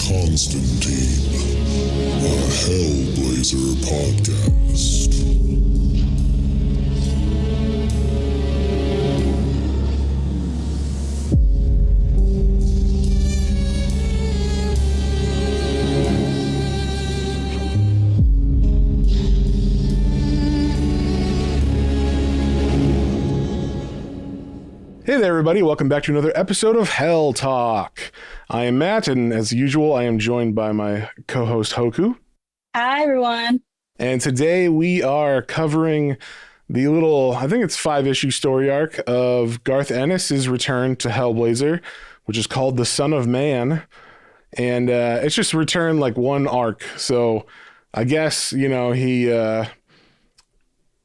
Constantine, a Hellblazer podcast. Hey there, everybody. Welcome back to another episode of Hell Talk. I am Matt, and as usual, I am joined by my co-host, Hoku. Hi, everyone. And today we are covering the little, I think it's 5-issue story arc of Garth Ennis's return to Hellblazer, which is called The Son of Man. And it's just returned like one arc. So I guess,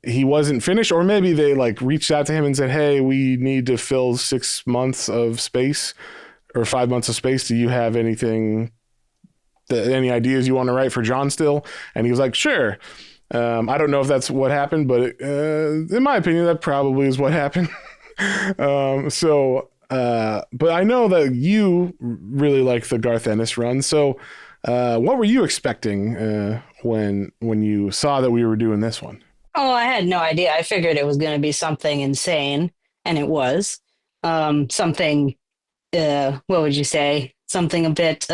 he wasn't finished, or maybe they like reached out to him and said, hey, we need to fill 6 months of space or 5 months of space. Do you have any ideas you want to write for John still? And he was like, sure. I don't know if that's what happened, but in my opinion, that probably is what happened. But I know that you really like the Garth Ennis run. So what were you expecting when you saw that we were doing this one? Oh, I had no idea. I figured it was going to be something insane, and it was. Something, what would you say? Something a bit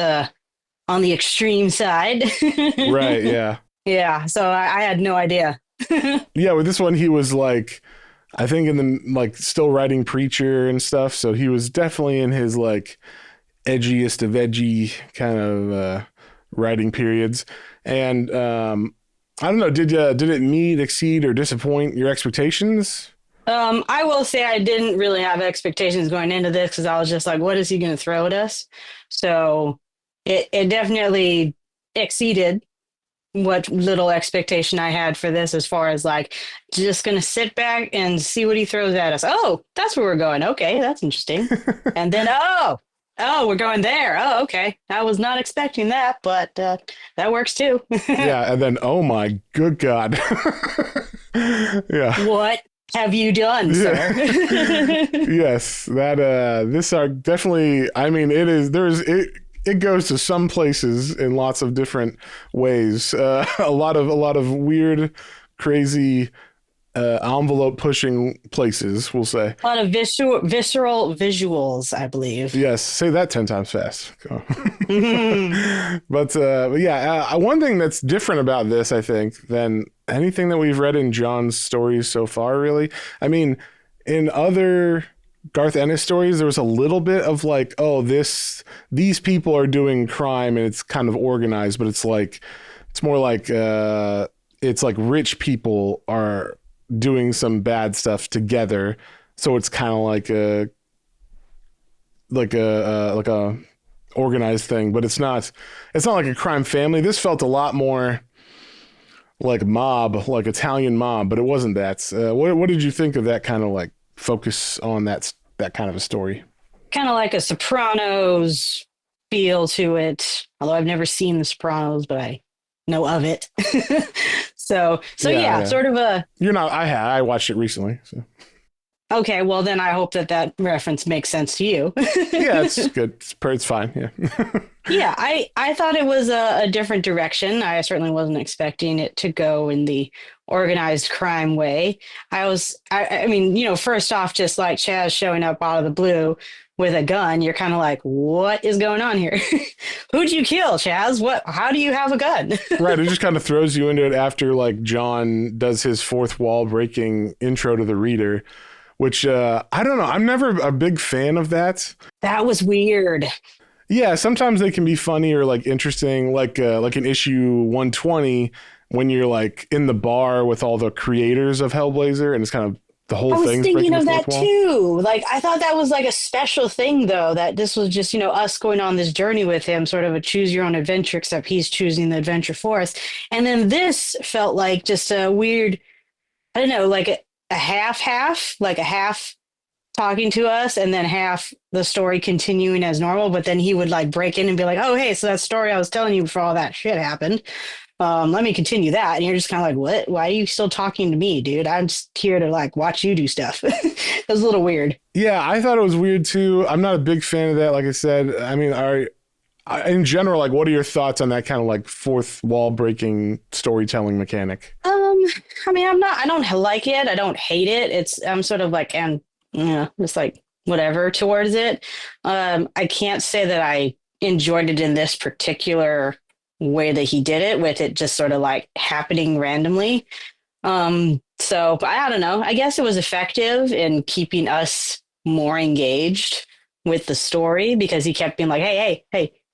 on the extreme side. Right, yeah. Yeah, so I had no idea. Yeah, with this one, he was like, I think still writing Preacher and stuff, so he was definitely in his like edgiest of edgy kind of writing periods. And I don't know, did it meet, exceed, or disappoint your expectations? I will say I didn't really have expectations going into this because I was just like, what is he going to throw at us? So it definitely exceeded what little expectation I had for this, as far as like just going to sit back and see what he throws at us. Oh, that's where we're going. Okay, that's interesting. And then, oh, we're going there. Oh, okay. I was not expecting that, but that works too. Yeah, and then, oh my good God. Yeah. What have you done, sir? Yes, this arc definitely, I mean, it goes to some places in lots of different ways. A lot of weird, crazy, envelope pushing places, we'll say. A lot of visceral visuals, I believe. Yes, say that 10 times fast. But yeah, one thing that's different about this, I think, than anything that we've read in John's stories so far, really. I mean, in other Garth Ennis stories, there was a little bit of like, oh, these people are doing crime and it's kind of organized, but it's more like it's like rich people are doing some bad stuff together, so it's kind of like a organized thing, but it's not like a crime family. This felt a lot more like mob, like Italian mob, but it wasn't that. What did you think of that kind of like focus on that kind of a story? Kind of like a Sopranos feel to it, although I've never seen the Sopranos, but I know of it. So yeah, sort of a... I watched it recently. So. Okay, well then I hope that reference makes sense to you. Yeah, it's good. It's fine, yeah. Yeah, I thought it was a different direction. I certainly wasn't expecting it to go in the organized crime way. I mean, first off, just like Chaz showing up out of the blue with a gun, you're kind of like, what is going on here? Who'd you kill, Chaz? How do you have a gun? Right, it just kind of throws you into it after like John does his fourth wall breaking intro to the reader, which I don't know. I'm never a big fan of that. That was weird. Yeah, sometimes they can be funny or like interesting, like in issue 120 when you're like in the bar with all the creators of Hellblazer, and it's kind of the whole thing. I was thinking of that too. Like, I thought that was like a special thing, though, that this was just, us going on this journey with him, sort of a choose your own adventure, except he's choosing the adventure for us. And then this felt like just a weird, I don't know, like a half, like a half talking to us and then half the story continuing as normal. But then he would like break in and be like, oh, hey, so that story I was telling you before all that shit happened. Let me continue that. And you're just kind of like, what? Why are you still talking to me, dude? I'm just here to like watch you do stuff. It was a little weird. Yeah, I thought it was weird too. I'm not a big fan of that. Like I said, I mean, in general, like, what are your thoughts on that kind of like fourth wall breaking storytelling mechanic? I mean, I don't like it. I don't hate it. I'm sort of like, and yeah, just like whatever towards it. I can't say that I enjoyed it in this particular way that he did it, with it just sort of like happening randomly. So I don't know. I guess it was effective in keeping us more engaged with the story, because he kept being like, hey,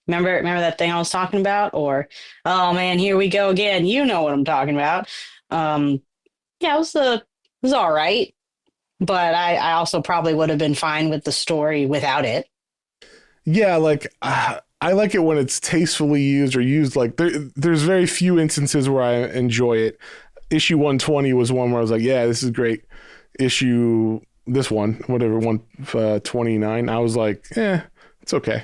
remember that thing I was talking about? Or, oh man, here we go again. You know what I'm talking about. Yeah, it was all right, but I also probably would have been fine with the story without it. Yeah, like I like it when it's tastefully used or used. Like there's very few instances where I enjoy it. Issue 120 was one where I was like, yeah, this is great. Issue this one, whatever, 129, I was like, it's okay.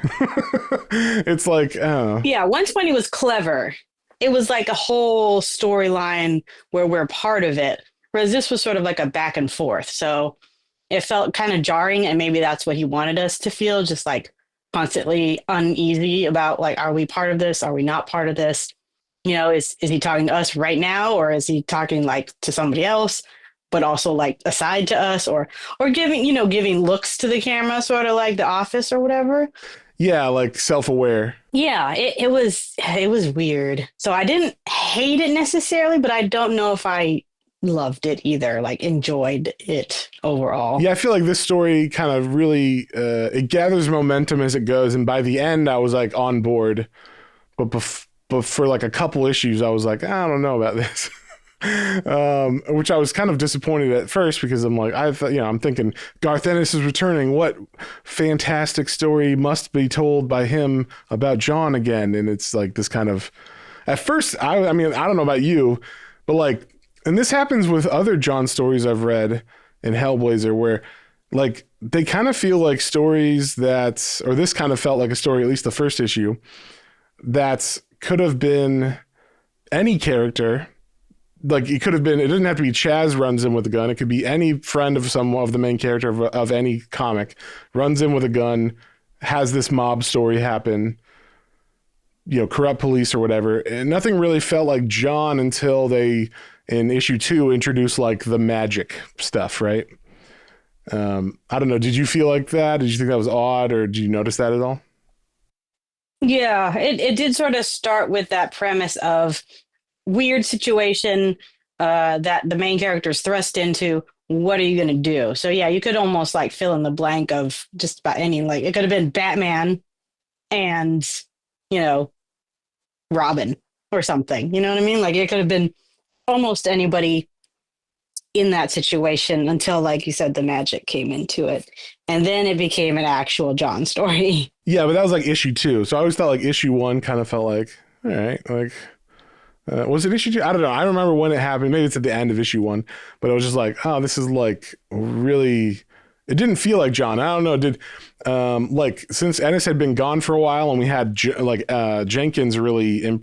It's like, oh. Yeah, 120 was clever. It was like a whole storyline where we're part of it, whereas this was sort of like a back and forth. So it felt kind of jarring, and maybe that's what he wanted us to feel, just like constantly uneasy about like, are we part of this? Are we not part of this? You know, is he talking to us right now, or is he talking like to somebody else, but also like aside to us, or giving looks to the camera, sort of like The Office or whatever. Yeah, like self-aware. Yeah, it was weird. So I didn't hate it necessarily, but I don't know if I loved it either, like enjoyed it overall. Yeah, I feel like this story kind of really it gathers momentum as it goes, and by the end I was like on board, but for like a couple issues I was like, I don't know about this. Which I was kind of disappointed at first, because I'm like, I'm thinking Garth Ennis is returning. What fantastic story must be told by him about John again? And it's like this kind of, at first, I mean, I don't know about you, but like, and this happens with other John stories I've read in Hellblazer, where like they kind of feel like stories or this kind of felt like a story, at least the first issue, that could have been any character. Like it could have been, it doesn't have to be Chaz runs in with a gun. It could be any friend of some of the main character of any comic runs in with a gun, has this mob story happen, corrupt police or whatever. And nothing really felt like John until they, in issue 2, introduced like the magic stuff, right? I don't know. Did you feel like that? Did you think that was odd, or did you notice that at all? Yeah, it did sort of start with that premise of weird situation that the main character is thrust into. What are you going to do? So yeah, you could almost like fill in the blank of just about any, like it could have been Batman and, Robin or something. You know what I mean? Like it could have been almost anybody in that situation until, like you said, the magic came into it. And then it became an actual John story. Yeah, but that was like issue 2. So I always felt like issue 1 kind of felt like, all right, like, was it issue 2? I don't know. I remember when it happened. Maybe it's at the end of issue 1, but I was just like, oh, this is like really, it didn't feel like John. I don't know. Did, like, since Ennis had been gone for a while and we had Jenkins really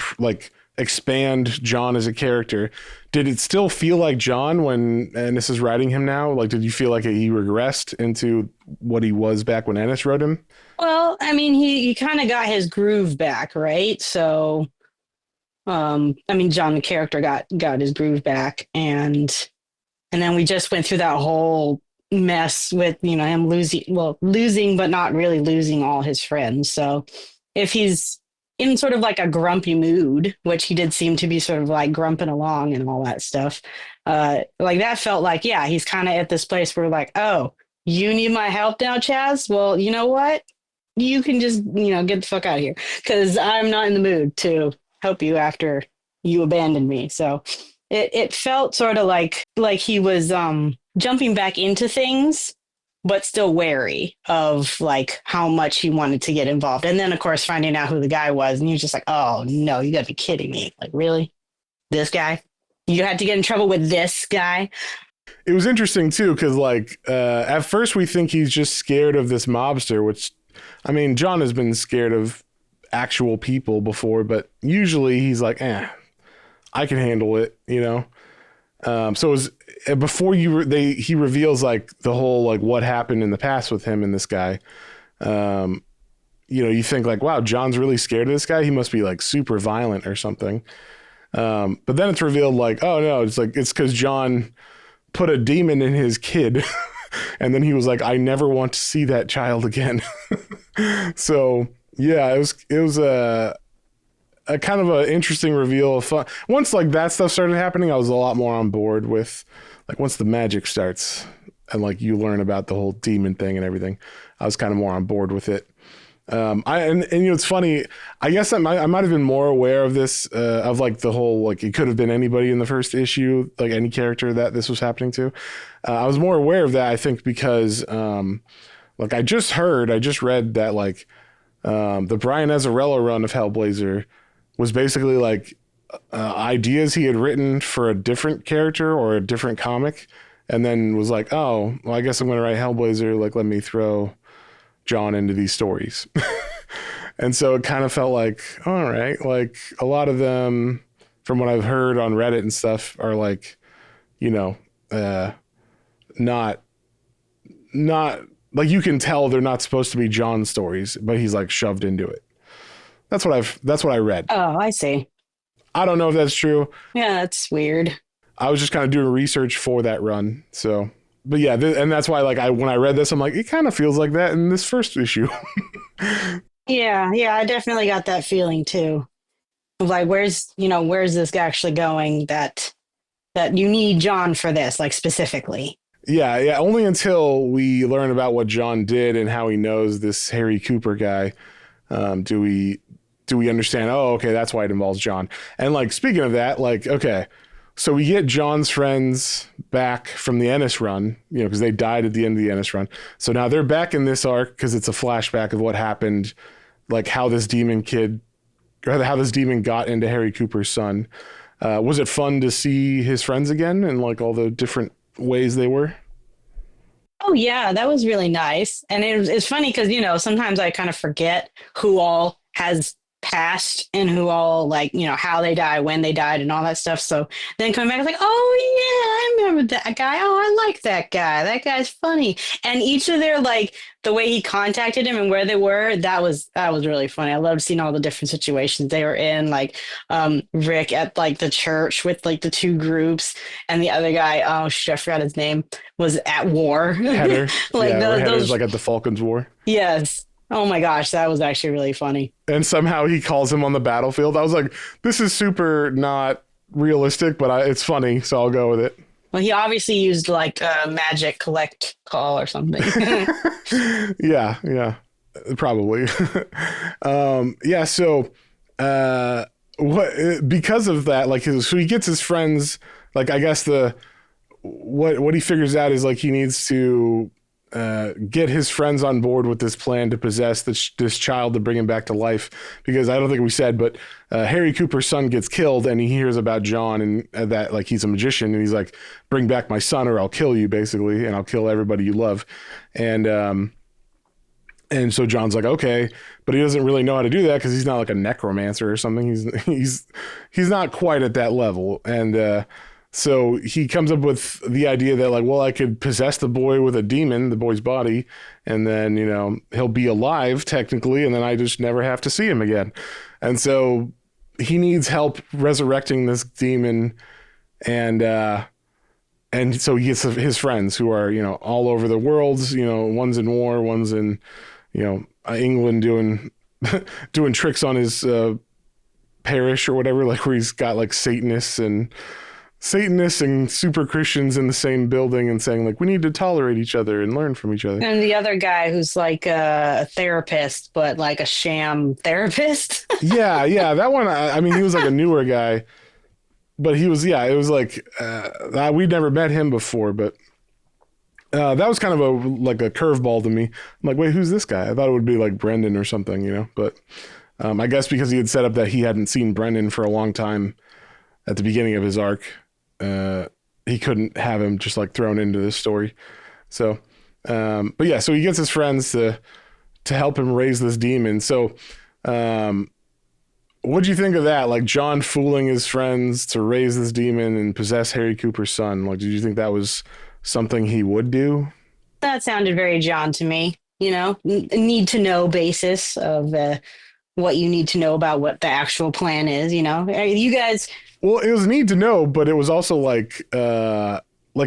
expand John as a character, did it still feel like John when Ennis is writing him now? Like, did you feel like he regressed into what he was back when Ennis wrote him? Well, I mean, he kind of got his groove back, right? So, I mean, John, the character, got his groove back, and then we just went through that whole mess with, him losing, but not really losing all his friends. So if he's in sort of like a grumpy mood, which he did seem to be sort of like grumping along and all that stuff, like that felt like, yeah, he's kind of at this place where like, oh, you need my help now, Chaz? Well, you know what? You can just, get the fuck out of here, because I'm not in the mood to help you after you abandoned me. So it felt sort of like he was jumping back into things, but still wary of like how much he wanted to get involved. And then of course finding out who the guy was, and you're just like, oh no, you gotta be kidding me. Like, really? This guy? You had to get in trouble with this guy? It was interesting too, because like at first we think he's just scared of this mobster, which, I mean, John has been scared of actual people before, but usually he's like, I can handle it, so it was before he reveals like the whole like what happened in the past with him and this guy. you think like, wow, John's really scared of this guy. He must be like super violent or something. But then it's revealed like, oh no, it's because John put a demon in his kid. And then he was like, I never want to see that child again. So yeah, it was a kind of an interesting reveal of fun. Once like that stuff started happening, I was a lot more on board with like once the magic starts and like you learn about the whole demon thing and everything, I was kind of more on board with it. And it's funny. I guess I might have been more aware of this, of like the whole, like it could have been anybody in the first issue, like any character that this was happening to. I was more aware of that, I think, because, like I just read that like, the Brian Azzarello run of Hellblazer was basically like, ideas he had written for a different character or a different comic. And then was like, oh, well, I guess I'm going to write Hellblazer. Like, let me throw John into these stories. And so it kind of felt like, all right, like a lot of them from what I've heard on Reddit and stuff are like, not like you can tell they're not supposed to be John's stories, but he's like shoved into it. That's what I read. Oh, I see. I don't know if that's true. Yeah, that's weird. I was just kind of doing research for that run. So, but yeah, and that's why like when I read this, I'm like, it kind of feels like that in this first issue. Yeah, I definitely got that feeling too. Like, where's this guy actually going that you need John for this, like specifically? Yeah. Only until we learn about what John did and how he knows this Harry Cooper guy, do we understand, oh, okay, that's why it involves John. And like, speaking of that, like, okay, so we get John's friends back from the Ennis run, because they died at the end of the Ennis run. So now they're back in this arc because it's a flashback of what happened, like how this demon got into Harry Cooper's son. Was it fun to see his friends again and like all the different ways they were? Oh yeah, that was really nice. And it's funny because, sometimes I kind of forget who all has passed and who all like, how they died, when they died and all that stuff. So then coming back, I was like, oh yeah, I remember that guy. Oh, I like that guy. That guy's funny. And each of their, like the way he contacted him and where they were, that was really funny. I loved seeing all the different situations they were in, like Rick at like the church with like the two groups and the other guy, oh shit, I forgot his name, was at war. Heather. Like yeah, those Heather's like at the Falklands War. Yes. Oh my gosh, that was actually really funny. And somehow he calls him on the battlefield. I was like, this is super not realistic, but it's funny, so I'll go with it. Well, he obviously used like a magic collect call or something. Yeah, probably. Yeah, so because of that, like so he gets his friends, like I guess what he figures out is like he needs to get his friends on board with this plan to possess this child to bring him back to life, because I don't think we said, but Harry Cooper's son gets killed and he hears about John and that like he's a magician and he's like, bring back my son or I'll kill you basically, and I'll kill everybody you love. And so John's like, okay, but he doesn't really know how to do that because he's not like a necromancer or something. He's not quite at that level. And so he comes up with the idea that like, well, I could possess the boy with a demon, the boy's body, and then, he'll be alive technically, and then I just never have to see him again. And so he needs help resurrecting this demon. And so he gets his friends who are, all over the world, one's in war, one's in, England doing tricks on his parish or whatever, like where he's got like Satanists and super Christians in the same building and saying like, we need to tolerate each other and learn from each other. And the other guy who's like a therapist, but like a sham therapist. Yeah. That one, I mean, he was like a newer guy, but it was like, we'd never met him before, but that was kind of a curveball to me. I'm like, wait, who's this guy? I thought it would be like Brendan or something, but I guess because he had set up that he hadn't seen Brendan for a long time at the beginning of his arc, he couldn't have him just like thrown into this story. So, but yeah, so he gets his friends to help him raise this demon. So, what'd you think of that? Like John fooling his friends to raise this demon and possess Harry Cooper's son. Like, did you think that was something he would do? That sounded very John to me. need to know basis of what you need to know about what the actual plan is. You guys. Well, it was neat to know, but it was also like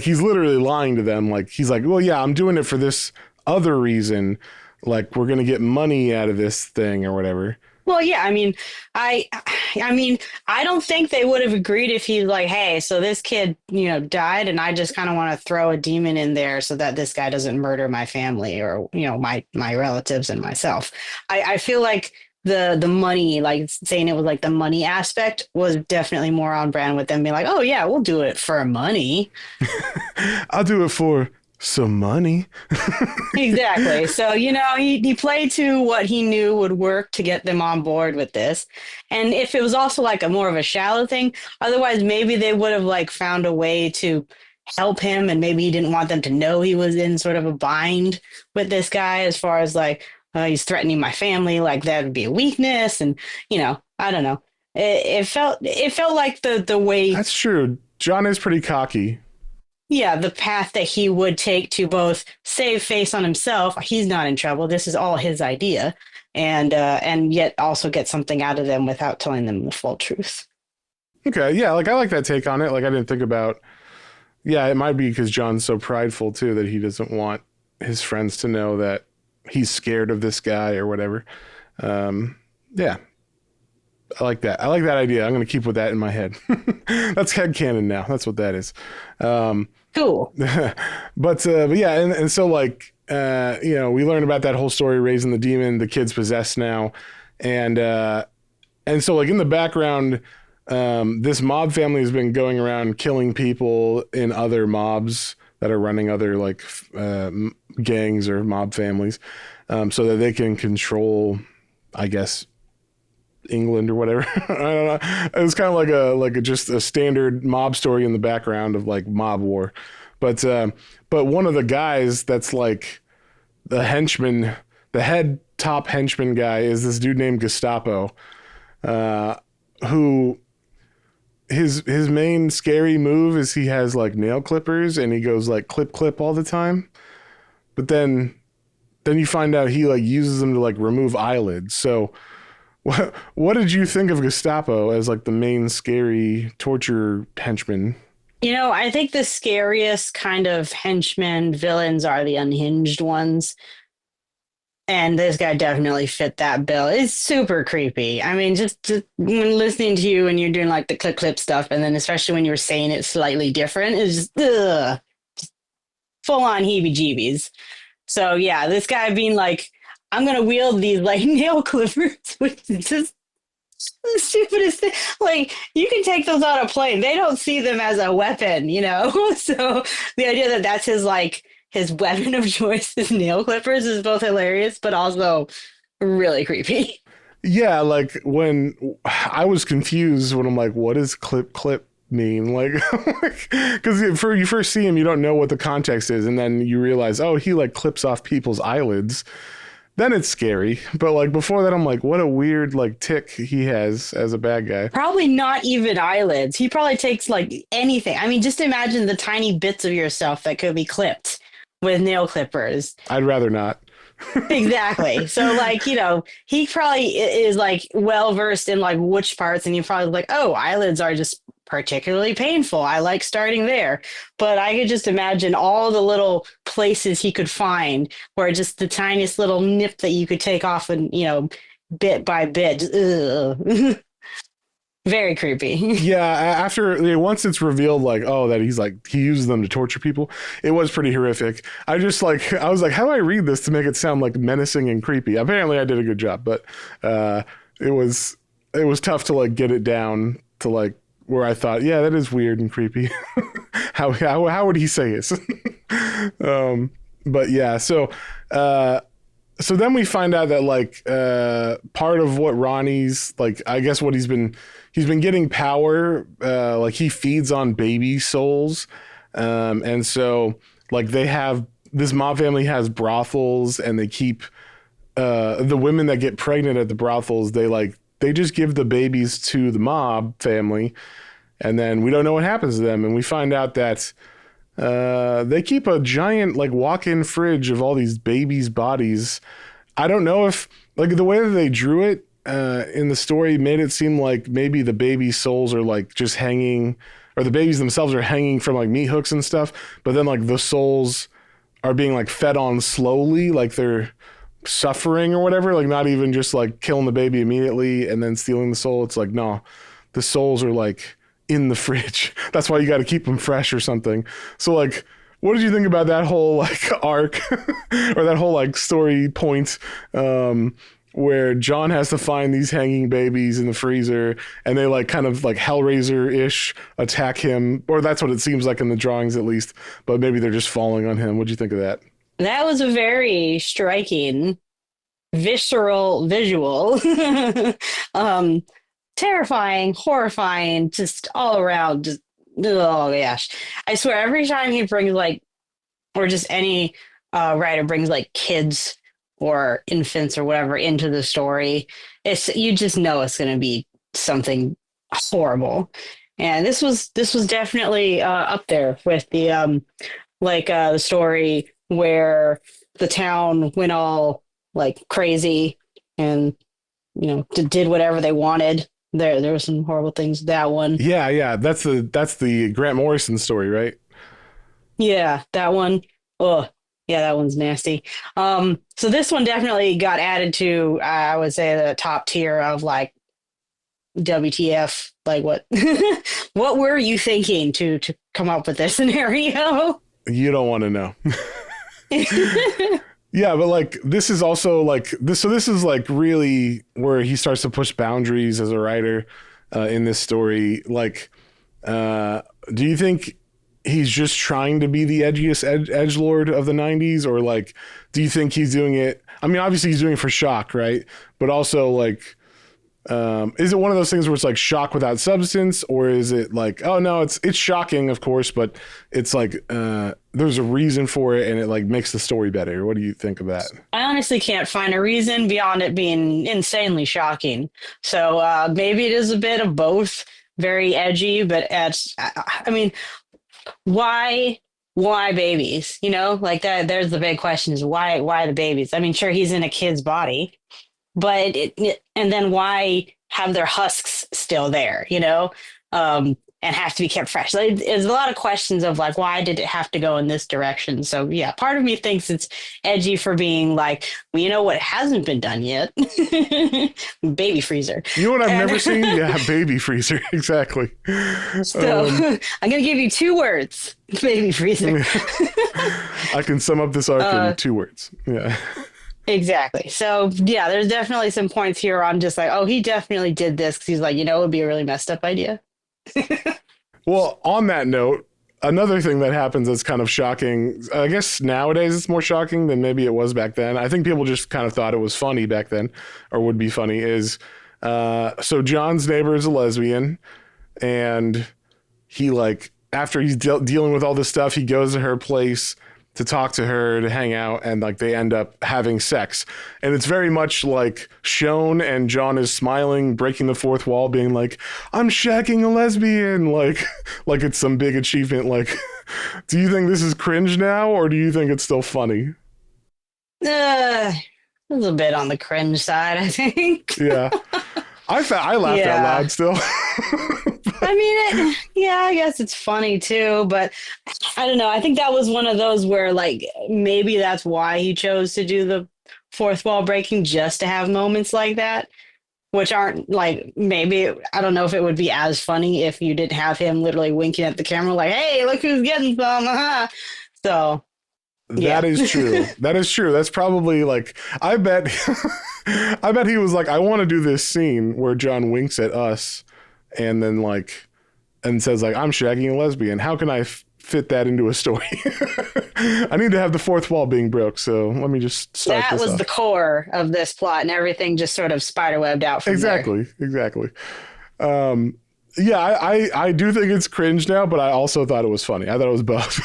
he's literally lying to them. Like he's like, well, yeah, I'm doing it for this other reason. Like we're gonna get money out of this thing or whatever. Well, yeah, I don't think they would have agreed if he's like, hey, so this kid, died, and I just kind of want to throw a demon in there so that this guy doesn't murder my family or, my relatives and myself. I feel like the money, like saying it was like the money aspect was definitely more on brand with them being like, oh yeah, we'll do it for money. I'll do it for some money. Exactly. So, he played to what he knew would work to get them on board with this. And if it was also like a more of a shallow thing, otherwise maybe they would have like found a way to help him, and maybe he didn't want them to know he was in sort of a bind with this guy as far as like he's threatening my family, like that would be a weakness. And, I don't know. It felt like the way. That's true. John is pretty cocky. Yeah, the path that he would take to both save face on himself, he's not in trouble. This is all his idea, and yet also get something out of them without telling them the full truth. Okay, yeah, like I like that take on it. Like I didn't think about. Yeah, it might be because John's so prideful too that he doesn't want his friends to know that he's scared of this guy or whatever. Yeah, I like that. I like that idea. I'm going to keep with that in my head. That's headcanon now. That's what that is. Cool. But yeah, and so like, we learn about that whole story, raising the demon, the kid's possessed now. And so like in the background, this mob family has been going around killing people in other mobs that are running other like gangs or mob families, so that they can control, I guess, England or whatever. I don't know. It was kind of like just a standard mob story in the background of like mob war. But one of the guys that's like the henchman, the head top henchman guy is this dude named Gestapo, who his main scary move is he has like nail clippers and he goes like clip clip all the time. But then you find out he like uses them to like remove eyelids. So what did you think of Gestapo as like the main scary torture henchman? I think the scariest kind of henchmen villains are the unhinged ones. And this guy definitely fit that bill. It's super creepy. I mean, just when listening to you and you're doing like the clip clip stuff, and then especially when you were saying it slightly different, it's just, just full on heebie jeebies. So yeah, this guy being like, I'm going to wield these like nail clippers, which is just the stupidest thing. Like, you can take those on a plane. They don't see them as a weapon, So the idea that that's his weapon of choice is nail clippers is both hilarious, but also really creepy. Yeah, like when I was confused when I'm like, what does clip clip mean? Like, because you first see him, you don't know what the context is, and then you realize, oh, he like clips off people's eyelids. Then it's scary. But like before that, I'm like, what a weird like tick he has as a bad guy. Probably not even eyelids. He probably takes like anything. I mean, just imagine the tiny bits of yourself that could be clipped with nail clippers. I'd rather not. Exactly. So like, he probably is like well versed in like which parts, and you're probably like, oh, eyelids are just particularly painful. I like starting there. But I could just imagine all the little places he could find where just the tiniest little nip that you could take off and, bit by bit. Just, very creepy. Yeah, after once it's revealed like, oh, that he's like he uses them to torture people, it was pretty horrific. I was like, how do I read this to make it sound like menacing and creepy? Apparently I did a good job, but it was tough to like get it down to like where I thought, yeah, that is weird and creepy. how would he say it? But yeah, so then we find out that like part of what Ronnie's like, I guess what he's been getting power, like he feeds on baby souls, and so like this mob family has brothels, and they keep the women that get pregnant at the brothels, they just give the babies to the mob family, and then we don't know what happens to them. And we find out that They keep a giant like walk-in fridge of all these babies' bodies. I don't know if like the way that they drew it in the story made it seem like maybe the baby souls are like just hanging, or the babies themselves are hanging from like meat hooks and stuff. But then like the souls are being like fed on slowly, like they're suffering or whatever, like not even just like killing the baby immediately and then stealing the soul. It's like, no, the souls are like in the fridge. That's why you got to keep them fresh or something. So like, what did you think about that whole like arc or that whole like story point where John has to find these hanging babies in the freezer and they like kind of like Hellraiser-ish attack him, or that's what it seems like in the drawings at least, but maybe they're just falling on him. What'd you think of that? That was a very striking, visceral visual. um, Terrifying, horrifying, just all around. Just oh gosh, I swear every time he brings like, or just any writer brings like kids or infants or whatever into the story, it's you just know it's going to be something horrible. And this was definitely up there with the the story where the town went all like crazy and did whatever they wanted. There were some horrible things. That one. Yeah, that's the Grant Morrison story, right? Yeah, that one. Oh, yeah, that one's nasty. So this one definitely got added to, I would say, the top tier of like WTF. Like what? What were you thinking to come up with this scenario? You don't want to know. Yeah, but like this is also like this. So this is like really where he starts to push boundaries as a writer in this story. Like, do you think he's just trying to be the edgiest edgelord of the '90s, or like, do you think he's doing it? I mean, obviously he's doing it for shock, right? But also like, is it one of those things where it's like shock without substance, or is it like, oh no, it's shocking, of course, but it's like there's a reason for it and it like makes the story better? What do you think of that? I honestly can't find a reason beyond it being insanely shocking. So maybe it is a bit of both, very edgy, but I mean, why babies? Like that. There's the big question: is why the babies? I mean, sure, he's in a kid's body, but and then why have their husks still there? And have to be kept fresh. Like, there's a lot of questions of like, why did it have to go in this direction? So yeah, part of me thinks it's edgy for being like, well, you know what hasn't been done yet? Baby freezer. You know what I've never seen? Yeah, baby freezer. Exactly. So I'm going to give you 2 words. Baby freezer. I can sum up this arc in 2 words. Yeah. Exactly. So yeah, there's definitely some points here on just like, oh, he definitely did this because he's like, it would be a really messed up idea. Well, on that note, another thing that happens that's kind of shocking, I guess nowadays it's more shocking than maybe it was back then. I think people just kind of thought it was funny back then, or would be funny, is so John's neighbor is a lesbian, and he like, after he's dealing with all this stuff, he goes to her place to talk to her, to hang out, and like they end up having sex. And it's very much like shown, and John is smiling, breaking the fourth wall, being like, I'm shacking a lesbian, like like it's some big achievement. Like, do you think this is cringe now, or do you think it's still funny? A little bit on the cringe side, I think. Yeah. I laughed out loud still. I mean, I guess it's funny too, but I don't know. I think that was one of those where like maybe that's why he chose to do the fourth wall breaking, just to have moments like that, which aren't like, maybe, I don't know if it would be as funny if you didn't have him literally winking at the camera like, hey, look who's getting some. So that is true. That is true. That's probably like, I bet he was like, I want to do this scene where John winks at us and then like, and says like, I'm shagging a lesbian. How can I fit that into a story? I need to have the fourth wall being broke. So let me just start that this was off. The core of this plot, and everything just sort of spiderwebbed out from there. Exactly. Yeah, I do think it's cringe now, but I also thought it was funny. I thought it was both.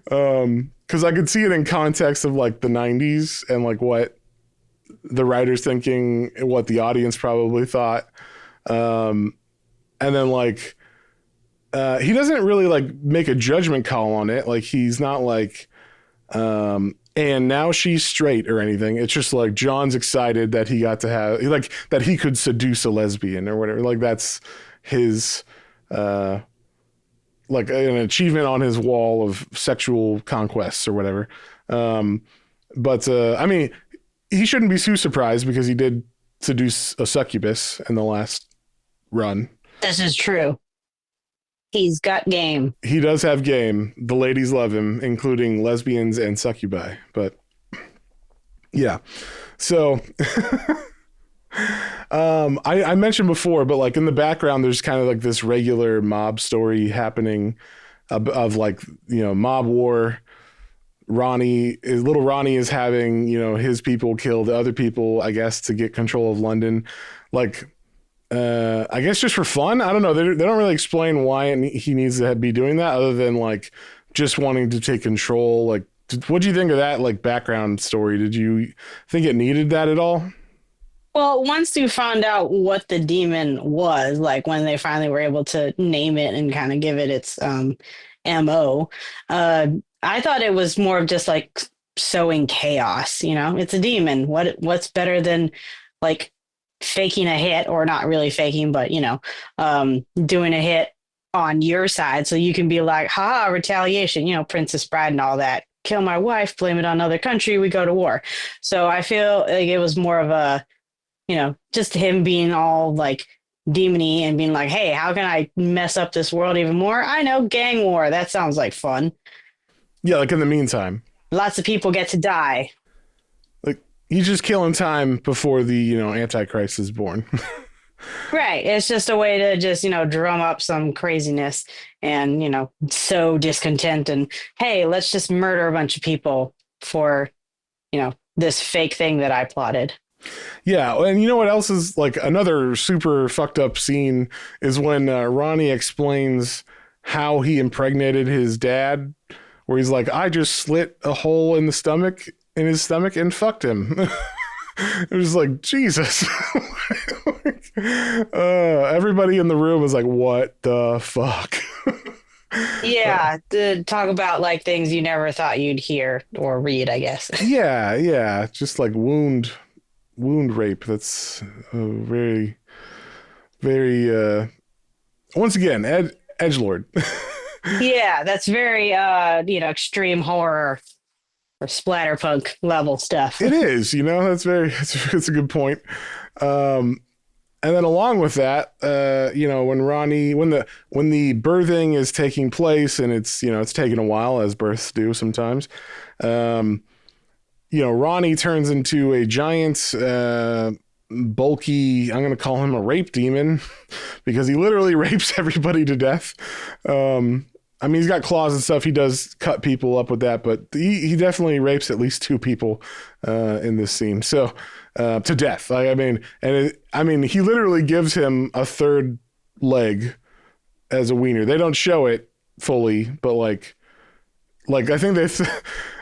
Because I could see it in context of like the 90s and like what the writer's thinking, what the audience probably thought. And then like he doesn't really like make a judgment call on it. Like he's not like, and now she's straight or anything. It's just like John's excited that he got to have like that he could seduce a lesbian or whatever. Like that's his like an achievement on his wall of sexual conquests or whatever. But I mean, he shouldn't be too surprised because he did seduce a succubus in the last run. This is true. He's got game. He does have game. The ladies love him, including lesbians and succubi. But yeah. So I mentioned before, but like in the background, there's kind of like this regular mob story happening of like, you know, mob war. Little Ronnie is having, you know, his people kill the other people, I guess, to get control of London. Like, I guess just for fun. I don't know. They don't really explain why he needs to be doing that other than like just wanting to take control. Like, what do you think of that like background story? Did you think it needed that at all? Well, once you found out what the demon was, like when they finally were able to name it and kind of give it its MO, I thought it was more of just like sowing chaos. You know, it's a demon. What's better than like faking a hit, or not really faking, but you know, doing a hit on your side so you can be like, ha, retaliation, you know, Princess Bride and all that. Kill my wife, blame it on another country, we go to war. So I feel like it was more of a, you know, just him being all like demony and being like, hey, how can I mess up this world even more? I know, gang war. That sounds like fun. Yeah, like in the meantime. Lots of people get to die. Like he's just killing time before the, you know, Antichrist is born. Right. It's just a way to just, you know, drum up some craziness and, you know, sow discontent and, hey, let's just murder a bunch of people for, you know, this fake thing that I plotted. Yeah, and you know what else is like another super fucked up scene is when Ronnie explains how he impregnated his dad, where he's like, I just slit a hole in his stomach and fucked him. It was like, Jesus. Everybody in the room was like, what the fuck? Yeah, to talk about like things you never thought you'd hear or read, I guess. Yeah, just like wound rape. That's very, very. Once again, edgelord. Yeah, that's very you know, extreme horror or splatterpunk level stuff. It is, you know, that's a good point. And then along with that, you know, when the birthing is taking place and it's, you know, it's taking a while as births do sometimes, you know, Ronnie turns into a giant, bulky, I'm going to call him a rape demon because he literally rapes everybody to death. I mean, he's got claws and stuff. He does cut people up with that, but he definitely rapes at least 2 people in this scene. So to death. I mean, he literally gives him a 3rd leg as a wiener. They don't show it fully, but like I think they,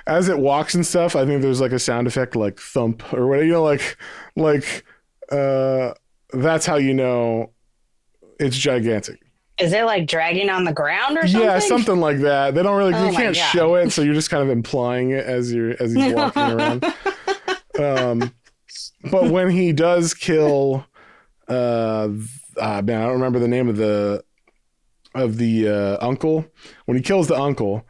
as it walks and stuff, I think there's like a sound effect like thump or whatever. You know, like that's how you know it's gigantic. Is it like dragging on the ground or something? Yeah, something like that. They don't really, you can't show it, so you're just kind of implying it as he's walking around. But when he does kill, man, I don't remember the name of the uncle. When he kills the uncle,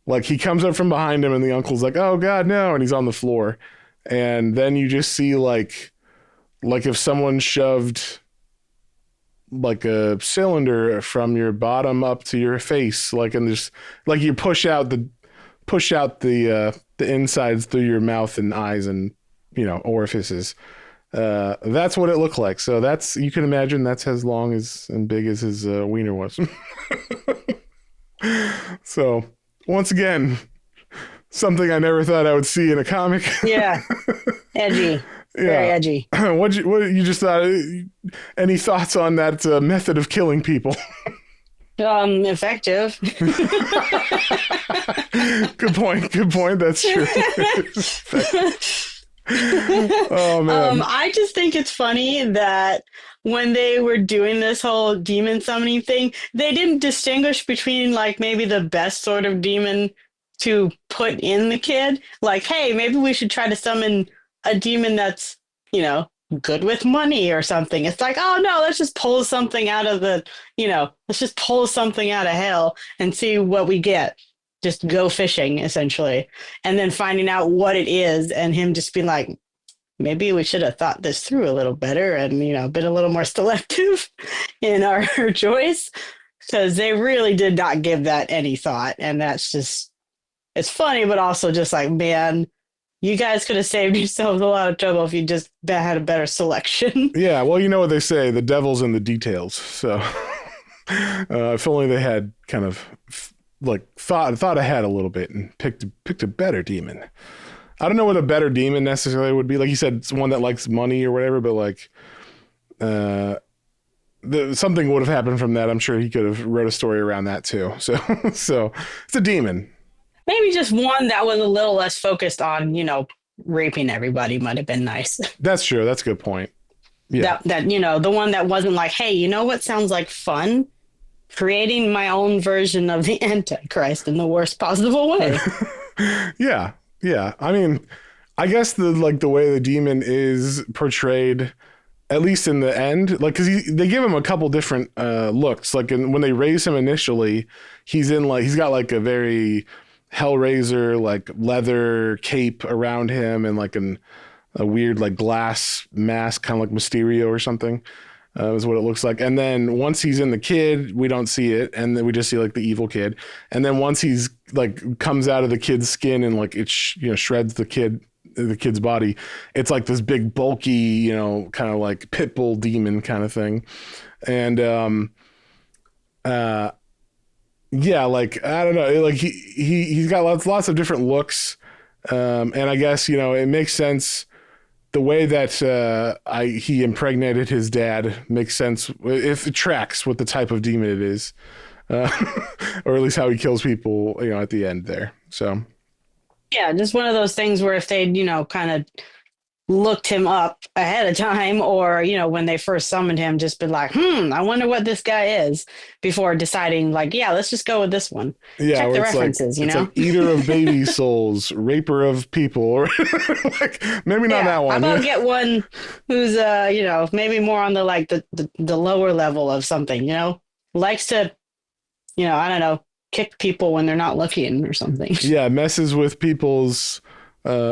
like he comes up from behind him, and the uncle's like, "Oh God, no!" and he's on the floor, and then you just see like if someone shoved like a cylinder from your bottom up to your face, like, and just like you push out the insides through your mouth and eyes and, you know, orifices. That's what it looked like. So that's, you can imagine that's as long as and big as his wiener was. So once again, something I never thought I would see in a comic. Yeah, edgy. Very edgy. What you just thought? Any thoughts on that method of killing people? Effective. Good point. That's true. Oh man. I just think it's funny that when they were doing this whole demon summoning thing, they didn't distinguish between like maybe the best sort of demon to put in the kid. Like, hey, maybe we should try to summon a demon that's, you know, good with money or something. It's like, oh no, let's just pull something out of the, let's just pull something out of hell and see what we get. Just go fishing, essentially. And then finding out what it is and him just being like, maybe we should have thought this through a little better and, been a little more selective in our choice, because they really did not give that any thought. And that's just, it's funny, but also just like, man, you guys could have saved yourselves a lot of trouble if you just had a better selection. Yeah, well, you know what they say, the devil's in the details. So if only they had kind of like thought ahead a little bit and picked a better demon. I don't know what a better demon necessarily would be. Like you said, it's one that likes money or whatever, but like something would have happened from that. I'm sure he could have wrote a story around that too. So it's a demon. Maybe just one that was a little less focused on, raping everybody might have been nice. That's true. That's a good point. Yeah. That the one that wasn't like, hey, you know what sounds like fun? Creating my own version of the Antichrist in the worst possible way. Yeah. Yeah. I mean, I guess the way the demon is portrayed, at least in the end, like, because they give him a couple different looks. Like when they raise him initially, he's got like a very Hellraiser like leather cape around him and like a weird like glass mask, kind of like Mysterio or something. Is what it looks like. And then once he's in the kid, we don't see it, and then we just see like the evil kid. And then once he's like comes out of the kid's skin and like it shreds the kid's body, it's like this big bulky, kind of like pit bull demon kind of thing. And yeah, like I don't know, like he's got lots of different looks. And I guess it makes sense. The way that he impregnated his dad makes sense if it tracks with the type of demon it is, or at least how he kills people, at the end there. So, yeah, just one of those things where if they'd, kind of looked him up ahead of time, or, when they first summoned him, just been like, I wonder what this guy is, before deciding like, yeah, let's just go with this one. Yeah, check the references, it's like eater of baby souls, raper of people, or like maybe not that one. How about get one who's maybe more on the like the lower level of something, likes to, I don't know, kick people when they're not looking or something. Yeah, messes with people's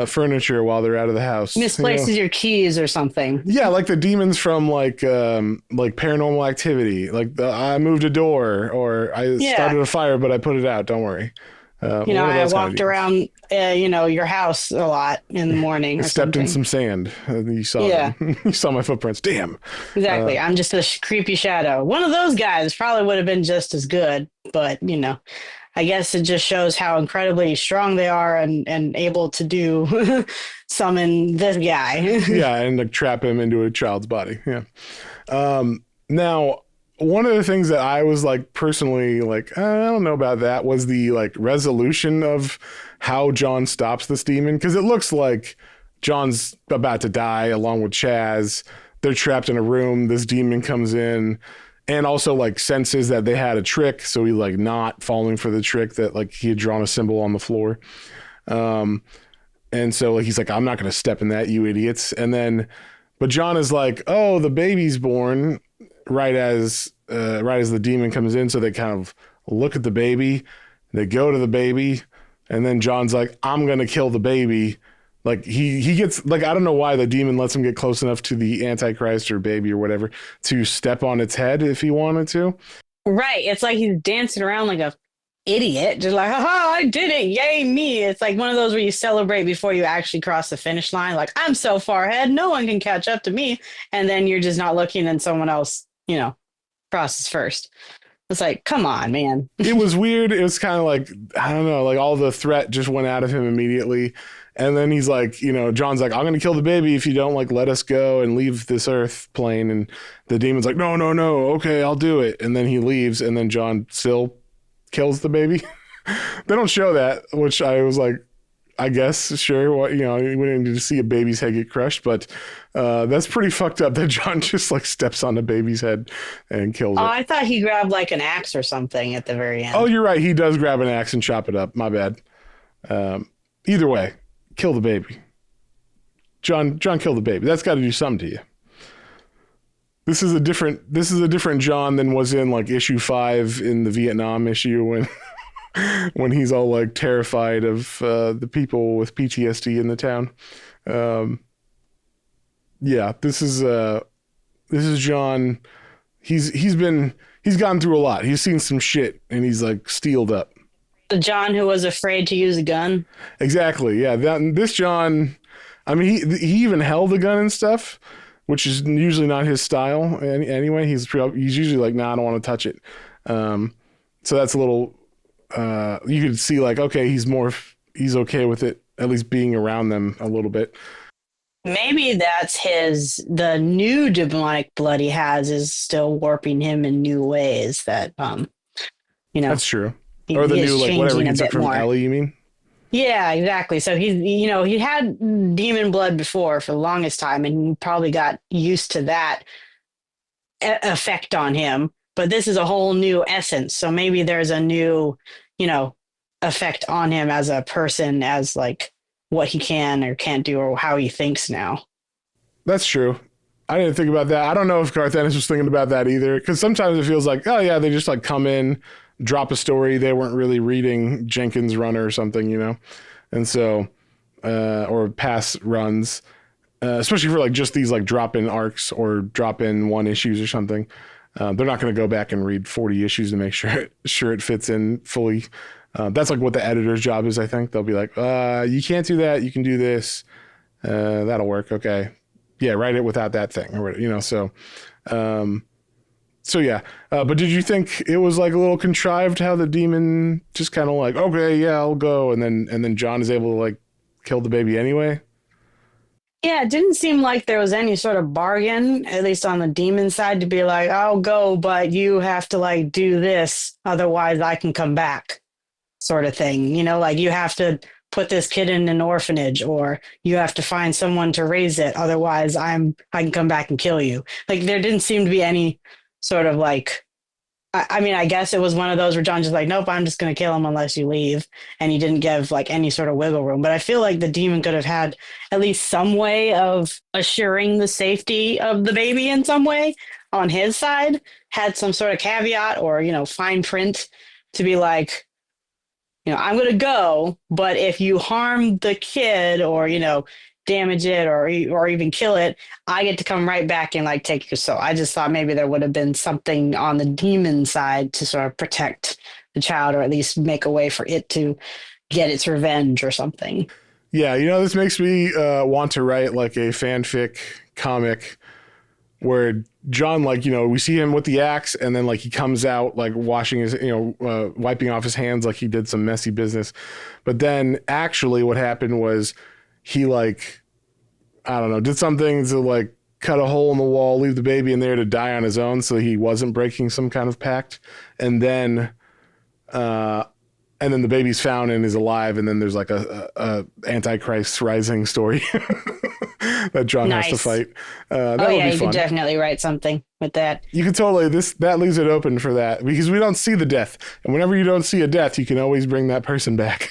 furniture while they're out of the house, misplaces your keys or something. Yeah, like the demons from like Paranormal Activity, like I moved a door, or I started a fire but I put it out, don't worry. I walked around your house a lot in the morning, or stepped something. in some sand, you saw them. You saw my footprints. Damn. Exactly. I'm just a creepy shadow. One of those guys probably would have been just as good, but I guess it just shows how incredibly strong they are and able to do summon this guy. Yeah, and like trap him into a child's body. Yeah. Now, one of the things that I was like personally like, I don't know about that, was the like resolution of how John stops this demon, because it looks like John's about to die along with Chaz. They're trapped in a room. This demon comes in. And also like senses that they had a trick, so he like not falling for the trick, that like he had drawn a symbol on the floor. And so like he's like, I'm not gonna step in that, you idiots. And then but John is like, oh, the baby's born right as the demon comes in, so they kind of look at the baby, they go to the baby, and then John's like, I'm gonna kill the baby. Like he gets like, I don't know why the demon lets him get close enough to the Antichrist or baby or whatever to step on its head if he wanted to. Right. It's like he's dancing around like a idiot, just like, haha, I did it, yay me. It's like one of those where you celebrate before you actually cross the finish line, like, I'm so far ahead, no one can catch up to me. And then you're just not looking and someone else, crosses first. It's like, come on, man. It was weird. It was kind of like, I don't know, like all the threat just went out of him immediately. And then he's like, John's like, I'm going to kill the baby if you don't like let us go and leave this earth plane. And the demon's like, no, okay, I'll do it. And then he leaves, and then John still kills the baby. They don't show that, which I was like, I guess, sure. What, you know, we didn't need to see a baby's head get crushed, but that's pretty fucked up that John just like steps on the baby's head and kills Oh, it. I thought he grabbed like an axe or something at the very Oh, end. you're right. He does grab an axe and chop it up. My bad. Either way, kill the baby. John killed the baby. That's got to do something to you. This is a different John than was in like issue 5 in the Vietnam issue when when he's all like terrified of the people with PTSD in the town. Um, yeah, this is John. He's gone through a lot. He's seen some shit and he's like steeled up. The John who was afraid to use a gun. Exactly. Yeah. This John, I mean, he even held a gun and stuff, which is usually not his style. Anyway, he's usually like, nah, I don't want to touch it. So that's a little. You could see like, okay, he's okay with it, at least being around them a little bit. Maybe that's the new demonic blood he has is still warping him in new ways that, you know, That's true. he Or the is new like whatever changing he a took bit from more. Ellie. You mean? Yeah, exactly. So he had demon blood before for the longest time, and he probably got used to that effect on him. But this is a whole new essence. So maybe there's a new, effect on him as a person, as like what he can or can't do or how he thinks now. That's true. I didn't think about that. I don't know if Garth Ennis was thinking about that either, because sometimes it feels like, oh yeah, they just like come in, drop a story. They weren't really reading Jenkins' run or something, and so or past runs, especially for like just these like drop in arcs or drop in one issues or something. They're not going to go back and read 40 issues to make sure it fits in fully. That's like what the editor's job is. I think they'll be like, you can't do that. You can do this. That'll work. Okay. Yeah, write it without that thing, or so. So yeah, but did you think it was like a little contrived how the demon just kind of like, okay, yeah, I'll go, and then John is able to like kill the baby anyway? Yeah, it didn't seem like there was any sort of bargain, at least on the demon side, to be like, I'll go, but you have to like do this, otherwise I can come back, sort of thing. Like you have to put this kid in an orphanage, or you have to find someone to raise it, otherwise I can come back and kill you. Like there didn't seem to be any sort of like, I mean, I guess it was one of those where John's just like, nope, I'm just going to kill him unless you leave. And he didn't give like any sort of wiggle room. But I feel like the demon could have had at least some way of assuring the safety of the baby in some way on his side, had some sort of caveat or, fine print to be like, I'm going to go, but if you harm the kid or, damage it or even kill it, I get to come right back and like take your soul. I just thought maybe there would have been something on the demon side to sort of protect the child, or at least make a way for it to get its revenge or something. Yeah, this makes me want to write like a fanfic comic where John, like, we see him with the axe and then like he comes out like washing his, wiping off his hands like he did some messy business. But then actually what happened was he like, I don't know, did something to like cut a hole in the wall, leave the baby in there to die on his own. So he wasn't breaking some kind of pact. And then the baby's found and is alive. And then there's like a Antichrist rising story that John has to fight. That would be you fun. could definitely write something with that. You could totally, that leaves it open for that because we don't see the death. And whenever you don't see a death, you can always bring that person back.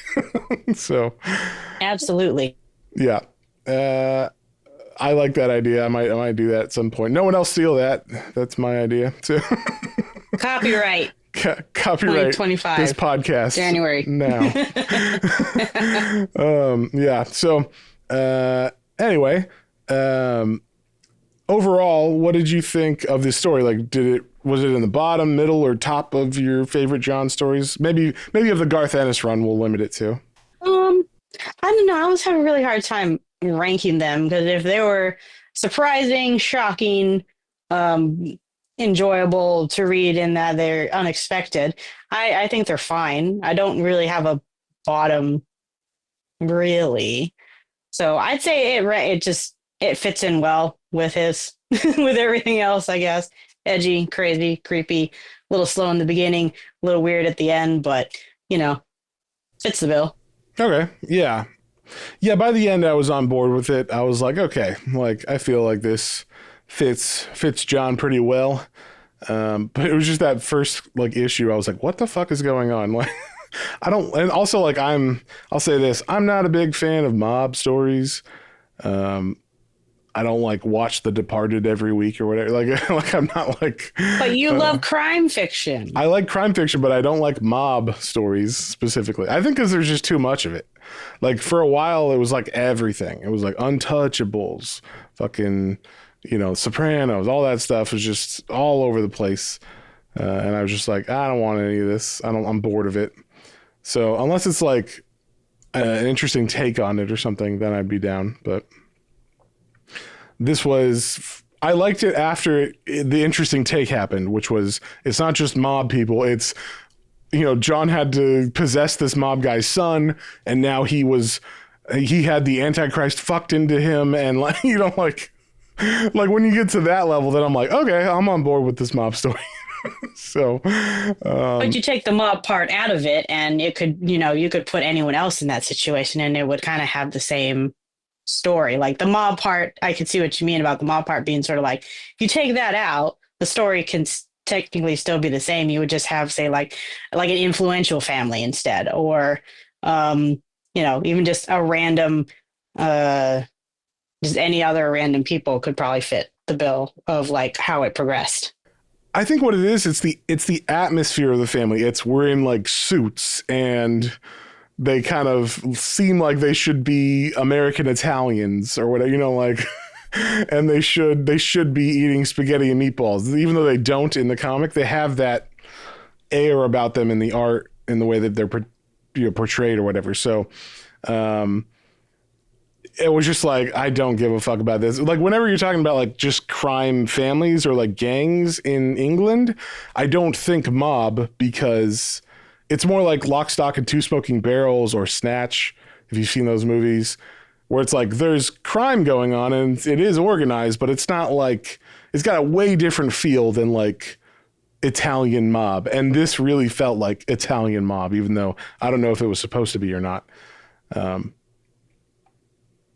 So Absolutely. yeah. I like that idea. I might do that at some point. No one else steal that. That's my idea. So Copyright. Copyright 2025. this podcast January. now. Yeah. So anyway, overall, what did you think of this story? Like, was it in the bottom, middle, or top of your favorite John stories? Maybe of the Garth Ennis run, we'll limit it to. I don't know. I was having a really hard time ranking them because if they were surprising, shocking, enjoyable to read in that they're unexpected, I think they're fine. I don't really have a bottom, really. So I'd say it fits in well with his with everything else, I guess. Edgy, crazy, creepy, a little slow in the beginning, a little weird at the end, but fits the bill. Okay. Yeah. Yeah, by the end I was on board with it. I was like, okay, like I feel like this fits John pretty well. But it was just that first like issue. I was like, what the fuck is going on? Like, I don't, and also like I'll say this, I'm not a big fan of mob stories. I don't like watch The Departed every week or whatever. Like, like I'm not like. But you love crime fiction. I like crime fiction, but I don't like mob stories specifically. I think because there's just too much of it. Like for a while, it was like everything. It was like Untouchables, fucking, Sopranos, all that stuff was just all over the place. And I was just like, I don't want any of this. I'm bored of it. So unless it's like an interesting take on it or something, then I'd be down. But I liked it after the interesting take happened, which was it's not just mob people. It's, John had to possess this mob guy's son, and now he had the Antichrist fucked into him, and like, like when you get to that level, then I'm like, okay, I'm on board with this mob story. So, but you take the mob part out of it, and it could, you could put anyone else in that situation, and it would kind of have the same story. Like the mob part, I could see what you mean about the mob part being sort of like, if you take that out, the story can technically still be the same. You would just have, say, like an influential family instead, or even just a random, just any other random people could probably fit the bill of like how it progressed. I think what it is, it's the atmosphere of the family. We're in like suits, and they kind of seem like they should be American Italians or whatever, like, and they should be eating spaghetti and meatballs, even though they don't in the comic. They have that air about them in the art, in the way that they're portrayed or whatever. So, it was just like, I don't give a fuck about this. Like whenever you're talking about like just crime families or like gangs in England, I don't think mob, because it's more like Lock, Stock, and Two Smoking Barrels or Snatch, if you've seen those movies, where it's like there's crime going on and it is organized, but it's not like, it's got a way different feel than like Italian mob. And this really felt like Italian mob, even though I don't know if it was supposed to be or not.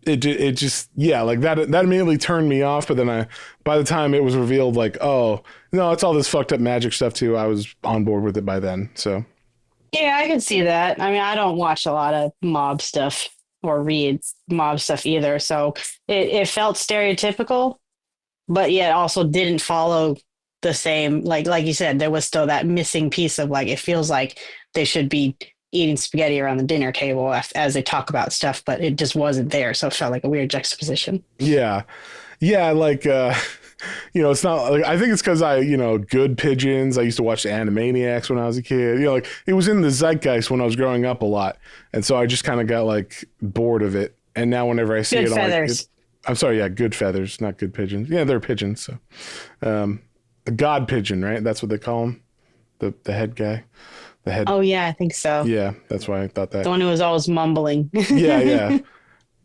It just, yeah, like that immediately turned me off. But then by the time it was revealed, like, oh no, it's all this fucked up magic stuff too, I was on board with it by then. So yeah, I can see that. I mean, I don't watch a lot of mob stuff or read mob stuff either, so it felt stereotypical, but yet also didn't follow the same, like you said, there was still that missing piece of like, it feels like they should be eating spaghetti around the dinner table as they talk about stuff, but it just wasn't there. So it felt like a weird juxtaposition. Yeah. Like, it's not like, I think it's because Good Pigeons. I used to watch the Animaniacs when I was a kid. Like it was in the zeitgeist when I was growing up a lot. And so I just kind of got like bored of it. And now whenever I see Good it, Feathers. I'm sorry. Yeah. Good Feathers, not Good Pigeons. Yeah. They're pigeons. So, the God Pigeon, right? That's what they call him. The head guy. The head. Oh yeah, I think so. Yeah, that's why I thought that. The one who was always mumbling. Yeah,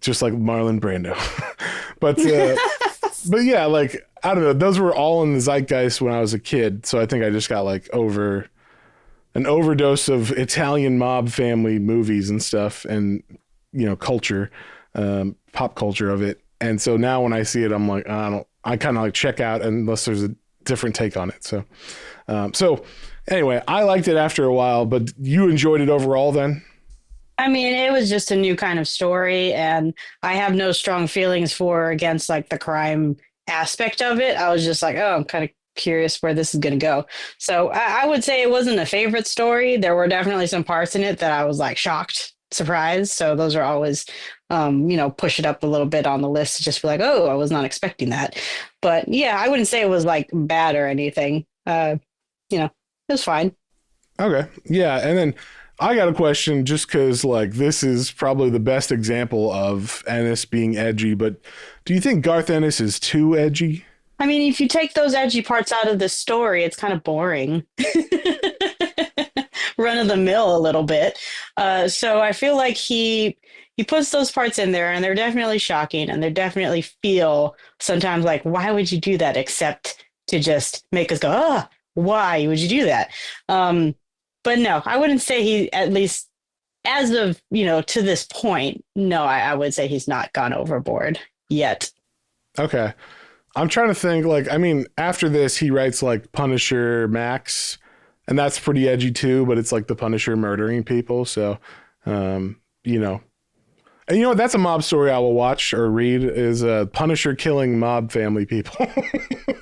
just like Marlon Brando. but yeah, like I don't know. Those were all in the zeitgeist when I was a kid, so I think I just got like an overdose of Italian mob family movies and stuff, and culture, pop culture of it. And so now when I see it, I'm like, I kind of like check out unless there's a different take on it. So anyway, I liked it after a while, but you enjoyed it overall then? I mean, it was just a new kind of story, and I have no strong feelings for or against like the crime aspect of it. I was just like, oh, I'm kind of curious where this is going to go. So I would say it wasn't a favorite story. There were definitely some parts in it that I was like shocked, surprised. So those are always, push it up a little bit on the list to just be like, oh, I was not expecting that. But yeah, I wouldn't say it was like bad or anything. It was fine. Okay. Yeah. And then I got a question, just because like this is probably the best example of Ennis being edgy, but do you think Garth Ennis is too edgy? I mean, if you take those edgy parts out of the story, it's kind of boring. Run of the mill a little bit. So I feel like he puts those parts in there, and they're definitely shocking, and they definitely feel sometimes like, why would you do that, except to just make us go, why would you do that? But no, I wouldn't say he at least as of, to this point, no, I would say he's not gone overboard yet. Okay. I'm trying to think, like, I mean, after this, he writes like Punisher Max, and that's pretty edgy too, but it's like the Punisher murdering people. So, you know, and you know what? That's a mob story I will watch or read is Punisher killing mob family people.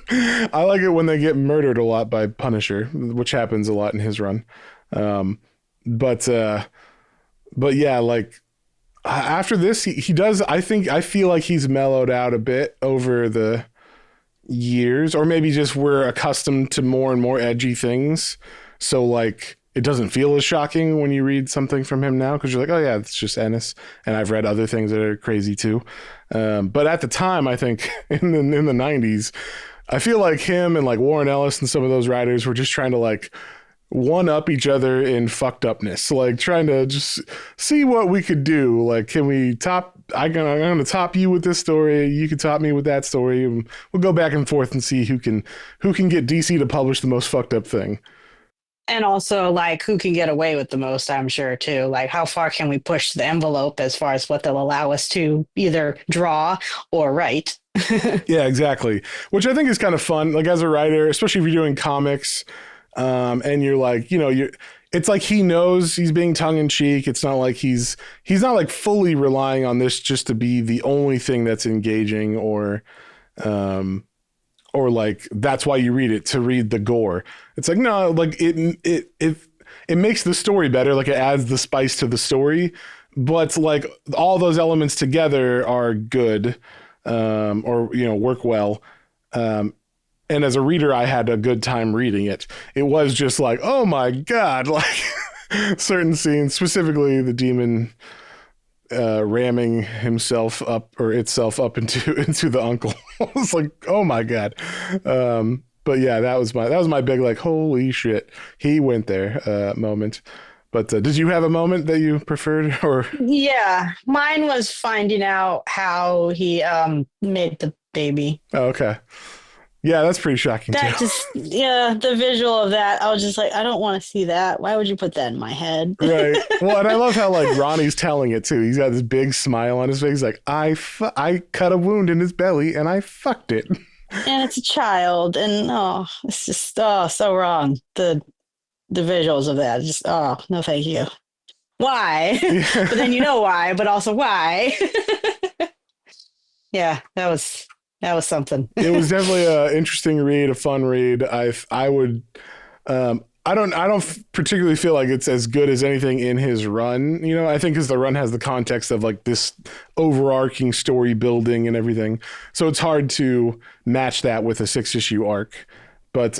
I like it when they get murdered a lot by Punisher, which happens a lot in his run. But yeah, like after this, he does. I feel like he's mellowed out a bit over the years, or maybe just we're accustomed to more and more edgy things. So like it doesn't feel as shocking when you read something from him now because you're like, oh yeah, it's just Ennis. And I've read other things that are crazy too. But at the time, I think in the 90s, I feel like him and like Warren Ellis and some of those writers were just trying to like one up each other in fucked upness, like trying to just see what we could do. Like, can we I'm going to top you with this story. You can top me with that story. And we'll go back and forth and see who can get DC to publish the most fucked up thing. And also, like, who can get away with the most, I'm sure, too. Like, how far can we push the envelope as far as what they'll allow us to either draw or write? Yeah, exactly. Which I think is kind of fun. Like, as a writer, especially if you're doing comics, and you're like, it's like he knows he's being tongue in cheek. It's not like he's not like fully relying on this just to be the only thing that's engaging or like that's why you read it, to read the gore. It's like, no, like it makes the story better. Like it adds the spice to the story, but like all those elements together are good, or, work well. And as a reader, I had a good time reading it. It was just like, oh my God, like certain scenes, specifically the demon ramming himself up or itself up into the uncle. I was like, oh my God. But yeah, that was my big, like, holy shit, he went there moment. But did you have a moment that you preferred? Or yeah, mine was finding out how he made the baby. Oh, okay. Yeah, that's pretty shocking too. The visual of that, I was just like, I don't want to see that. Why would you put that in my head? Right. Well, and I love how like Ronnie's telling it too. He's got this big smile on his face, like I cut a wound in his belly and I fucked it. And it's a child, and it's just so wrong. The visuals of that, just no, thank you. Why? Yeah. But then why, but also why? Yeah, that was something. It was definitely an interesting read, a fun read. I would, I don't particularly feel like it's as good as anything in his run. I think because the run has the context of like this overarching story building and everything. So it's hard to match that with a 6-issue arc. But,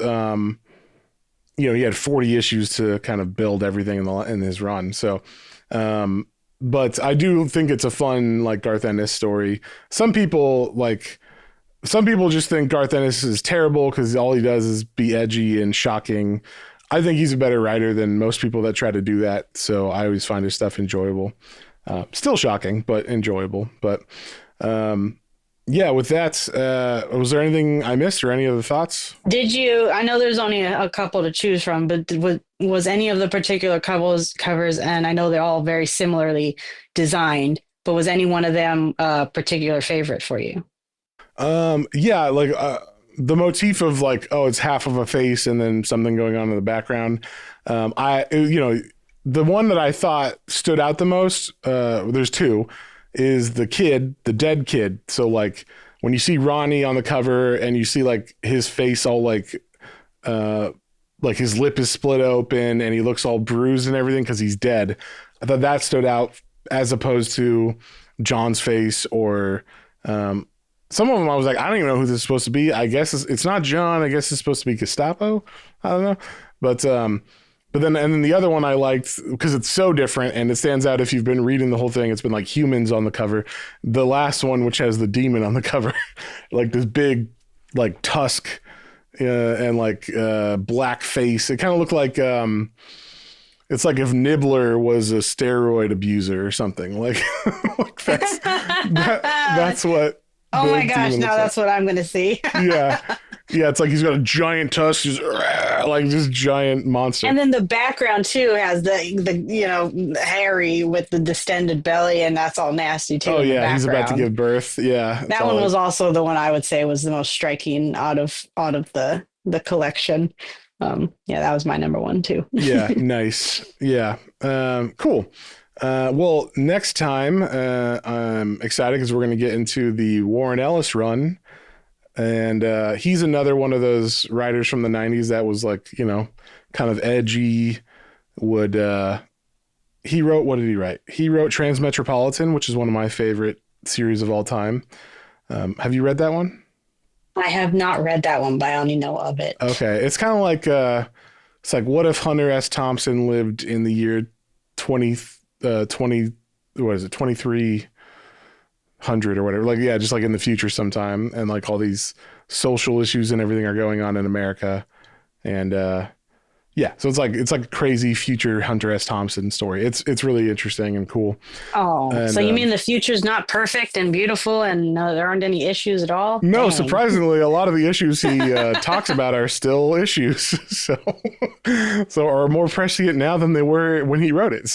he had 40 issues to kind of build everything in his run. So, but I do think it's a fun, like, Garth Ennis story. Some people just think Garth Ennis is terrible because all he does is be edgy and shocking. I think he's a better writer than most people that try to do that. So I always find his stuff enjoyable. Still shocking, but enjoyable. But yeah, with that, was there anything I missed or any other thoughts? I know there's only a couple to choose from, but was any of the particular covers, and I know they're all very similarly designed, but was any one of them a particular favorite for you? Yeah, like the motif of like, oh, it's half of a face and then something going on in the background. The one that I thought stood out the most, there's two, is the dead kid. So like when you see Ronnie on the cover and you see like his face all like his lip is split open and he looks all bruised and everything because he's dead. I thought that stood out as opposed to John's face or some of them I was like, I don't even know who this is supposed to be. I guess it's not John. I guess it's supposed to be Gestapo. I don't know. But then the other one I liked because it's so different and it stands out if you've been reading the whole thing. It's been like humans on the cover. The last one, which has the demon on the cover, like this big like tusk and like black face. It kind of looked like it's like if Nibbler was a steroid abuser or something. Like, that's what. Oh my gosh, now that's what I'm going to see. Yeah. Yeah, it's like he's got a giant tusk. He's like just giant monster. And then the background too has the Harry with the distended belly, and that's all nasty too. Oh in the yeah, he's about to background. give birth. Yeah, it's That all one like- was also the one I would say was the most striking out of the collection. Yeah, that was my number one too. yeah, nice. Yeah, cool. Well, next time I'm excited because we're going to get into the Warren Ellis run, and he's another one of those writers from the '90s that was like, kind of edgy. He wrote, what did he write? He wrote Transmetropolitan, which is one of my favorite series of all time. Have you read that one? I have not read that one, but I only know of it. Okay, it's kind of like it's like, what if Hunter S. Thompson lived in the year 20 what is it, 2300 or whatever, like, yeah, just like in the future sometime, and like all these social issues and everything are going on in America, and yeah, so it's like a crazy future Hunter S. Thompson story. It's really interesting and cool. Oh, And, so you mean the future's not perfect and beautiful, and there aren't any issues at all? No, Dang. surprisingly, a lot of the issues he talks about are still issues. So are more prescient now than they were when he wrote it.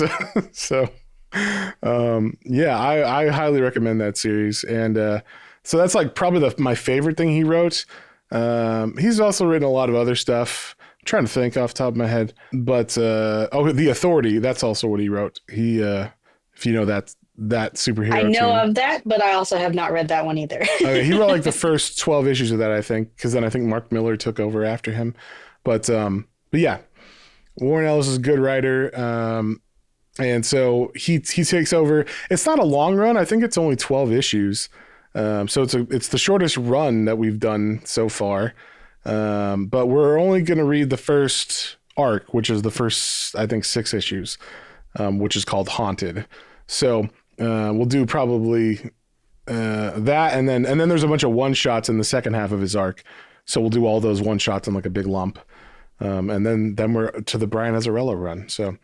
Yeah, I highly recommend that series. And so that's like probably my favorite thing he wrote. He's also written a lot of other stuff. I'm trying to think off the top of my head, but The Authority, that's also what he wrote. He, if you know that superhero, I know team. of that, but I also have not read that one either. Okay, he wrote like the first 12 issues of that, I think, because then I think Mark Miller took over after him. But yeah, Warren Ellis is a good writer, and so he takes over. It's not a long run. I think it's only 12 issues, so it's the shortest run that we've done so far. But we're only going to read the first arc, which is the first, I think, 6 issues, which is called Haunted. So we'll do probably that, and then there's a bunch of one shots in the second half of his arc. So we'll do all those one shots in like a big lump, and then we're to the Brian Azzarello run. So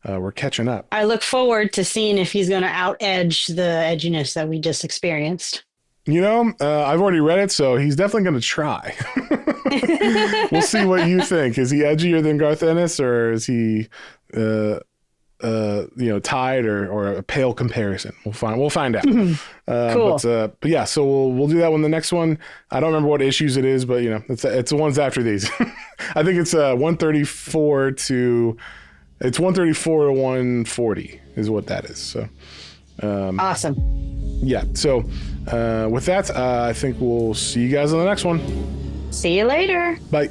we're catching up. I look forward to seeing if he's going to out edge the edginess that we just experienced. I've already read it, so he's definitely going to try. We'll see what you think. Is he edgier than Garth Ennis, or is he, tied or a pale comparison? We'll find out. Cool. But yeah, so we'll do that one. The next one, I don't remember what issues it is, but it's the ones after these. I think it's 134 to 140 is what that is. So. Awesome. Yeah. So with that, I think we'll see you guys on the next one. See you later. Bye.